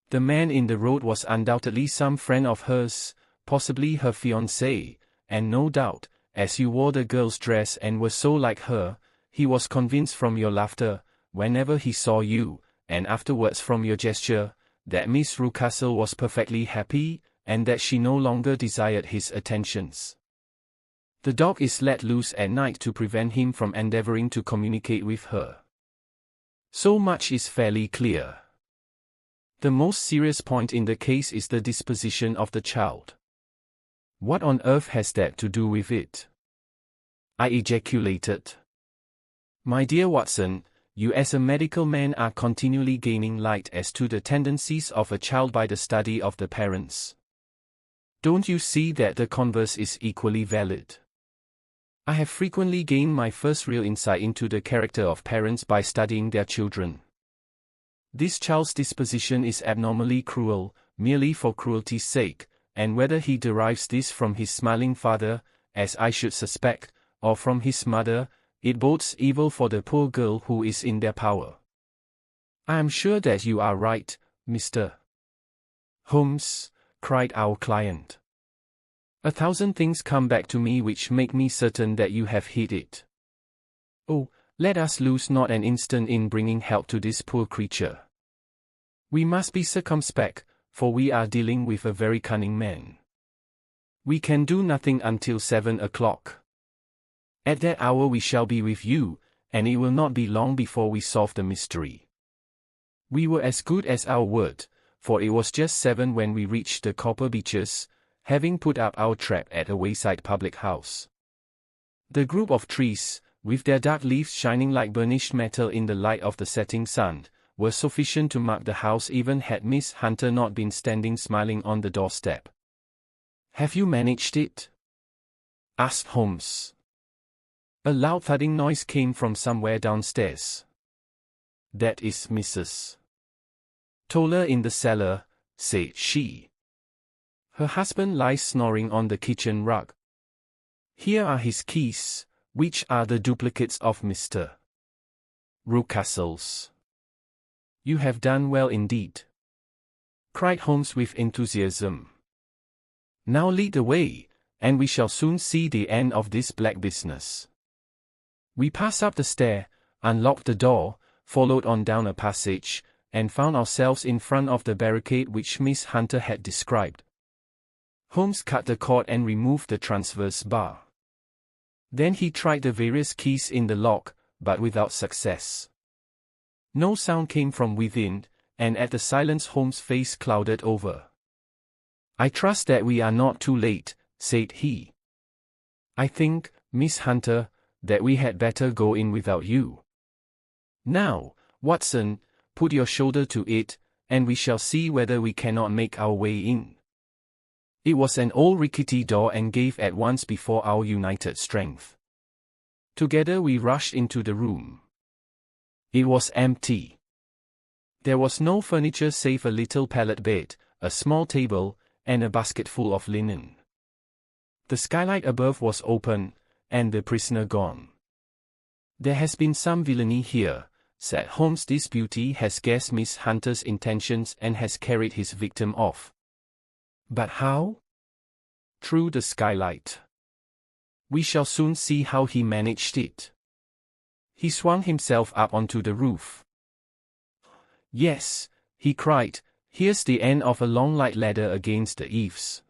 The man in the road was undoubtedly some friend of hers, possibly her fiancé, and no doubt, as you wore the girl's dress and were so like her, he was convinced from your laughter, whenever he saw you, and afterwards from your gesture, that Miss Rucastle was perfectly happy, and that she no longer desired his attentions. The dog is let loose at night to prevent him from endeavoring to communicate with her. So much is fairly clear. The most serious point in the case is the disposition of the child. What on earth has that to do with it? I ejaculated. My dear Watson, you as a medical man are continually gaining light as to the tendencies of a child by the study of the parents. Don't you see that the converse is equally valid? I have frequently gained my first real insight into the character of parents by studying their children. This child's disposition is abnormally cruel, merely for cruelty's sake, and whether he derives this from his smiling father, as I should suspect, or from his mother, it bodes evil for the poor girl who is in their power. I am sure that you are right, Mr. Holmes, cried our client. 1,000 things come back to me which make me certain that you have hit it. Oh, let us lose not an instant in bringing help to this poor creature. We must be circumspect, for we are dealing with a very cunning man. We can do nothing until 7 o'clock. At that hour we shall be with you, and it will not be long before we solve the mystery. We were as good as our word, for it was just 7 when we reached the Copper Beeches, having put up our trap at a wayside public house. The group of trees, with their dark leaves shining like burnished metal in the light of the setting sun, were sufficient to mark the house even had Miss Hunter not been standing smiling on the doorstep. "Have you managed it?" asked Holmes. A loud thudding noise came from somewhere downstairs. "That is Mrs. Toller in the cellar," said she. "Her husband lies snoring on the kitchen rug. Here are his keys, which are the duplicates of Mr. Rucastle's." "You have done well indeed," cried Holmes with enthusiasm. "Now lead the way, and we shall soon see the end of this black business." We passed up the stair, unlocked the door, followed on down a passage, and found ourselves in front of the barricade which Miss Hunter had described. Holmes cut the cord and removed the transverse bar. Then he tried the various keys in the lock, but without success. No sound came from within, and at the silence Holmes' face clouded over. "I trust that we are not too late," said he. "I think, Miss Hunter, that we had better go in without you. Now, Watson, put your shoulder to it, and we shall see whether we cannot make our way in." It was an old rickety door and gave at once before our united strength. Together we rushed into the room. It was empty. There was no furniture save a little pallet bed, a small table, and a basketful of linen. The skylight above was open, and the prisoner gone. "There has been some villainy here," said Holmes. "This beauty has guessed Miss Hunter's intentions and has carried his victim off." "But how?" "Through the skylight. We shall soon see how he managed it." He swung himself up onto the roof. "Yes," he cried, "here's the end of a long light ladder against the eaves.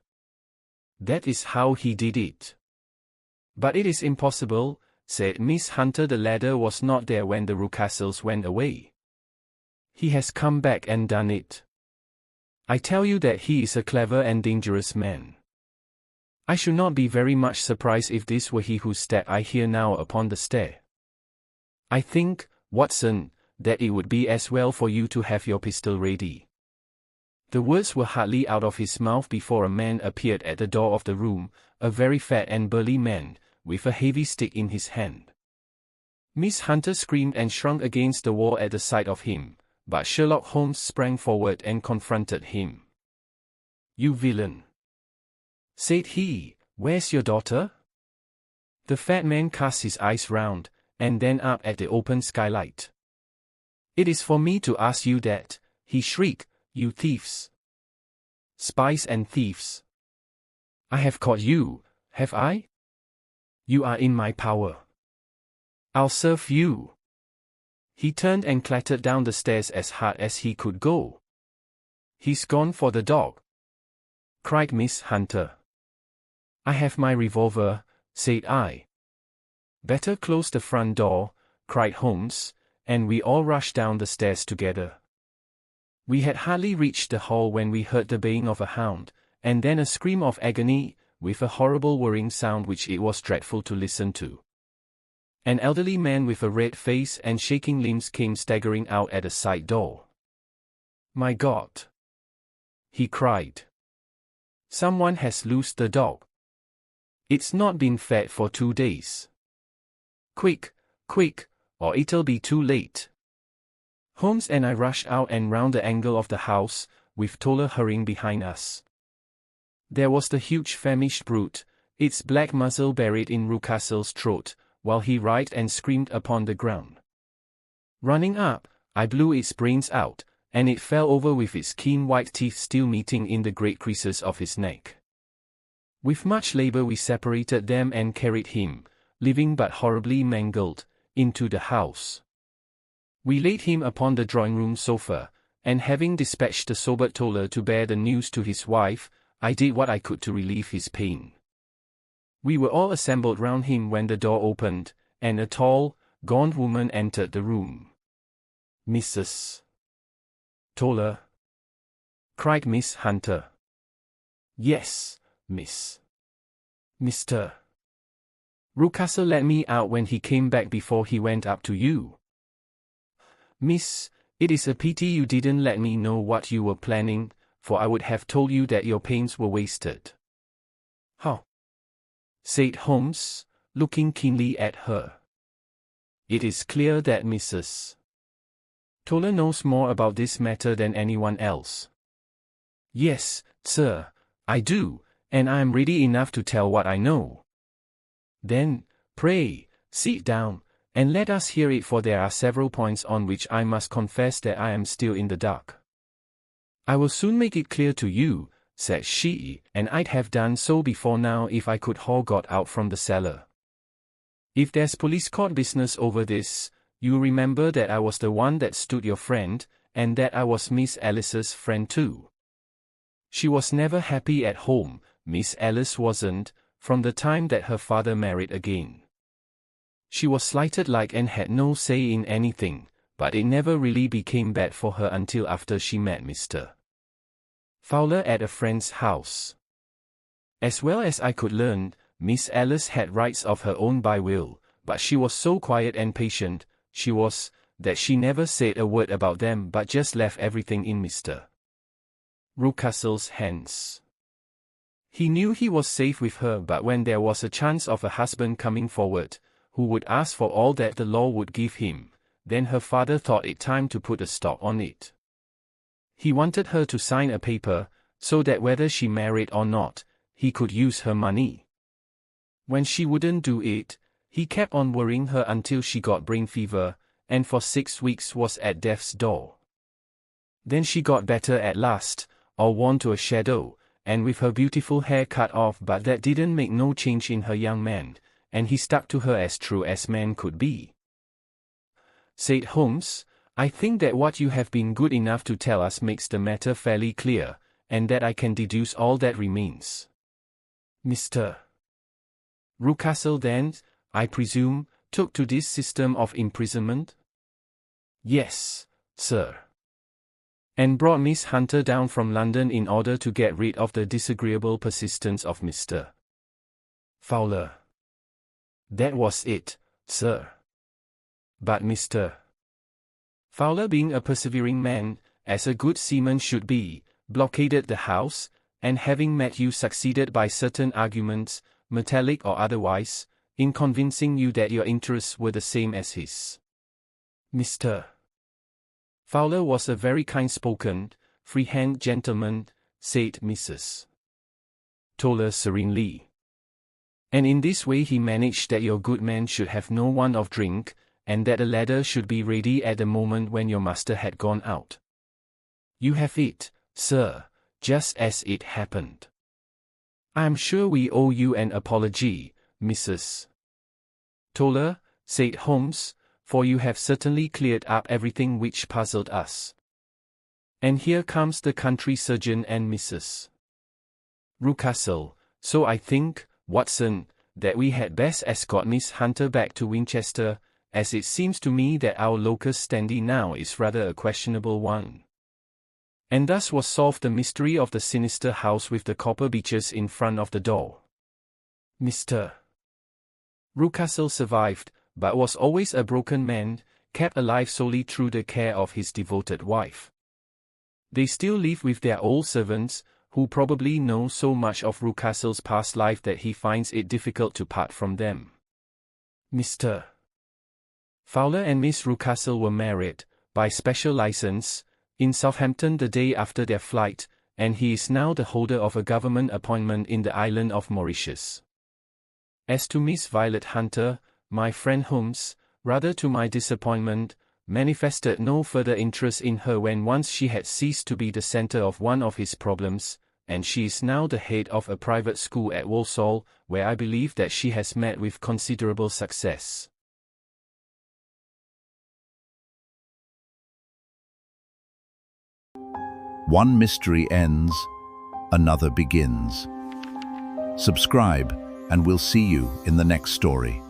That is how he did it." "But it is impossible," said Miss Hunter. "The ladder was not there when the Rucastles went away. He has come back and done it. I tell you that he is a clever and dangerous man. I should not be very much surprised if this were he whose step I hear now upon the stair. I think, Watson, that it would be as well for you to have your pistol ready." The words were hardly out of his mouth before a man appeared at the door of the room, a very fat and burly man, with a heavy stick in his hand. Miss Hunter screamed and shrunk against the wall at the sight of him, but Sherlock Holmes sprang forward and confronted him. "You villain," said he, "where's your daughter?" The fat man cast his eyes round, and then up at the open skylight. "It is for me to ask you that," he shrieked, "you thieves! Spies and thieves! I have caught you, have I? You are in my power. I'll serve you." He turned and clattered down the stairs as hard as he could go. "He's gone for the dog," cried Miss Hunter. "I have my revolver," said I. "Better close the front door," cried Holmes, and we all rushed down the stairs together. We had hardly reached the hall when we heard the baying of a hound, and then a scream of agony, with a horrible whirring sound which it was dreadful to listen to. An elderly man with a red face and shaking limbs came staggering out at a side door. "My God!" he cried. "Someone has loosed the dog. It's not been fed for 2 days. Quick, quick, or it'll be too late." Holmes and I rushed out and round the angle of the house, with Toller hurrying behind us. There was the huge famished brute, its black muzzle buried in Rucastle's throat, while he writhed and screamed upon the ground. Running up, I blew its brains out, and it fell over with its keen white teeth still meeting in the great creases of his neck. With much labor we separated them and carried him, living but horribly mangled, into the house. We laid him upon the drawing-room sofa, and having dispatched the sobered Toller to bear the news to his wife, I did what I could to relieve his pain. We were all assembled round him when the door opened, and a tall, gaunt woman entered the room. "Mrs. Toller?" cried Miss Hunter. "Yes, miss. Mr. Rucastle let me out when he came back before he went up to you. Miss, it is a pity you didn't let me know what you were planning, for I would have told you that your pains were wasted." "How?" said Holmes, looking keenly at her. "It is clear that Mrs. Toller knows more about this matter than anyone else." "Yes, sir, I do, and I am ready enough to tell what I know." "Then, pray, sit down, and let us hear it, for there are several points on which I must confess that I am still in the dark." "I will soon make it clear to you," said she, "and I'd have done so before now if I could haul got out from the cellar. If there's police court business over this, you remember that I was the one that stood your friend, and that I was Miss Alice's friend too. She was never happy at home, Miss Alice wasn't, from the time that her father married again. She was slighted like and had no say in anything, but it never really became bad for her until after she met Mr. Fowler at a friend's house. As well as I could learn, Miss Alice had rights of her own by will, but she was so quiet and patient, that she never said a word about them but just left everything in Mr. Rucastle's hands. He knew he was safe with her, but when there was a chance of a husband coming forward, who would ask for all that the law would give him, then her father thought it time to put a stop on it. He wanted her to sign a paper, so that whether she married or not, he could use her money. When she wouldn't do it, he kept on worrying her until she got brain fever, and for 6 weeks was at death's door. Then she got better at last, or worn to a shadow, and with her beautiful hair cut off, but that didn't make no change in her young man, and he stuck to her as true as man could be. said Holmes, "I think that what you have been good enough to tell us makes the matter fairly clear, and that I can deduce all that remains. Mr. Rucastle then, I presume, took to this system of imprisonment?" "Yes, sir. And brought Miss Hunter down from London in order to get rid of the disagreeable persistence of Mr. Fowler." "That was it, sir. But Mr. Fowler, being a persevering man, as a good seaman should be, blockaded the house, and having met you succeeded by certain arguments, metallic or otherwise, in convincing you that your interests were the same as his. Mr. Fowler was a very kind-spoken, free-hand gentleman," said Mrs. Toller serenely. "And in this way he managed that your good man should have no want of drink, and that a ladder should be ready at the moment when your master had gone out. You have it, sir, just as it happened. I am sure we owe you an apology, Mrs. Toller," said Holmes, "for you have certainly cleared up everything which puzzled us. And here comes the country surgeon and Mrs. Rucastle, so I think, Watson, that we had best escort Miss Hunter back to Winchester, as it seems to me that our locus standi now is rather a questionable one." And thus was solved the mystery of the sinister house with the copper beeches in front of the door. Mr. Rucastle survived, but was always a broken man, kept alive solely through the care of his devoted wife. They still live with their old servants, who probably know so much of Rucastle's past life that he finds it difficult to part from them. Mr. Fowler and Miss Rucastle were married, by special license, in Southampton the day after their flight, and he is now the holder of a government appointment in the island of Mauritius. As to Miss Violet Hunter, my friend Holmes, rather to my disappointment, manifested no further interest in her when once she had ceased to be the center of one of his problems, and she is now the head of a private school at Walsall, where I believe that she has met with considerable success. One mystery ends, another begins. Subscribe, and we'll see you in the next story.